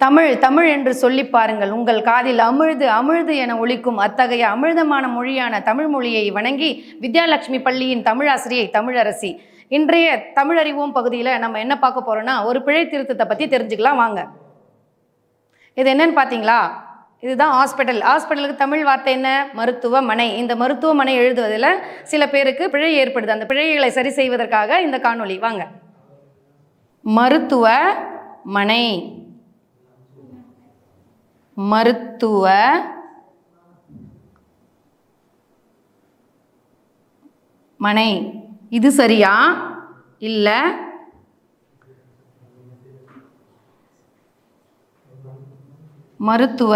தமிழ் தமிழ் என்று சொல்லி பாருங்கள், உங்கள் காதில் அமிழ்து அமிழ்து என ஒலிக்கும். அத்தகைய அமிழ்தமான மொழியான தமிழ் மொழியை வணங்கி வித்யாலட்சுமி பள்ளியின் தமிழாசிரியை தமிழரசி. இன்றைய தமிழறிவோம் பகுதியில் நம்ம என்ன பார்க்க போறோம்னா, ஒரு பிழை திருத்தத்தை பற்றி தெரிஞ்சுக்கலாம் வாங்க. இது என்னன்னு பார்த்தீங்களா? இதுதான் ஹாஸ்பிட்டல். ஹாஸ்பிட்டலுக்கு தமிழ் வார்த்தை என்ன? மருத்துவமனை. இந்த மருத்துவமனை எழுதுவதில் சில பேருக்கு பிழை ஏற்படுது. அந்த பிழைகளை சரி செய்வதற்காக இந்த காணொளி. வாங்க. மருத்துவமனை, மருத்துவ மனை. இது சரியா இல்ல மருத்துவ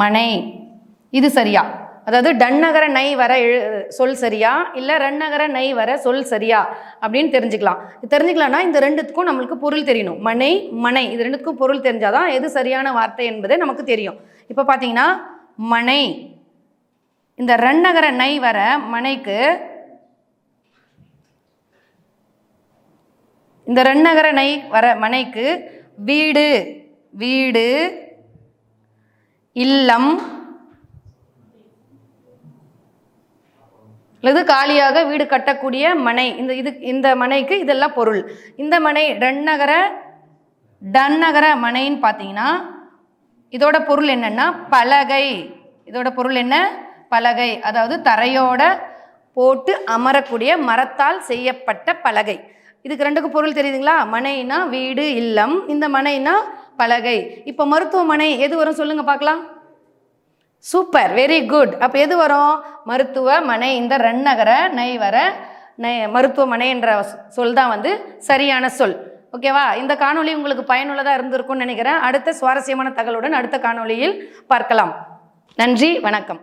மனை இது சரியா? அதாவது டன்னகர நை வர சொல் சரியா இல்லை ரன்னகர நை வர சொல் சரியா அப்படின்னு தெரிஞ்சுக்கலாம்னா இந்த ரெண்டுத்துக்கும் நம்மளுக்கு பொருள் தெரியணும். மனை மனை இது ரெண்டுத்துக்கும் பொருள் தெரிஞ்சாதான் எது சரியான வார்த்தை என்பது நமக்கு தெரியும். இப்போ பார்த்தீங்கன்னா மனை, இந்த ரன்னகர நை வர மனைக்கு, இந்த ரன்னகர நை வர மனைக்கு வீடு வீடு, இல்லம் அல்லது காலியாக வீடு கட்டக்கூடிய மனை. இந்த மனைக்கு இதெல்லாம் பொருள். இந்த மனை டன்னகர மனைன்னு பார்த்தீங்கன்னா இதோட பொருள் என்னன்னா பலகை. இதோட பொருள் என்ன? பலகை. அதாவது தரையோட போட்டு அமரக்கூடிய மரத்தால் செய்யப்பட்ட பலகை. இதுக்கு ரெண்டுக்கும் பொருள் தெரியுதுங்களா? மனைனா வீடு இல்லம், இந்த மனைனா பலகை. இப்போ மருத்துவமனை எது வரும் சொல்லுங்க பார்க்கலாம். Super, very good. அப்போ எது வரும்? மருத்துவமனை. இந்த ரன்னகர நை வர மருத்துவமனை என்ற சொல் தான் சரியான சொல். ஓகேவா? இந்த காணொளி உங்களுக்கு பயனுள்ளதாக இருந்திருக்கும்னு நினைக்கிறேன். அடுத்த சுவாரஸ்யமான தகவலுடன் அடுத்த காணொளியில் பார்க்கலாம். நன்றி, வணக்கம்.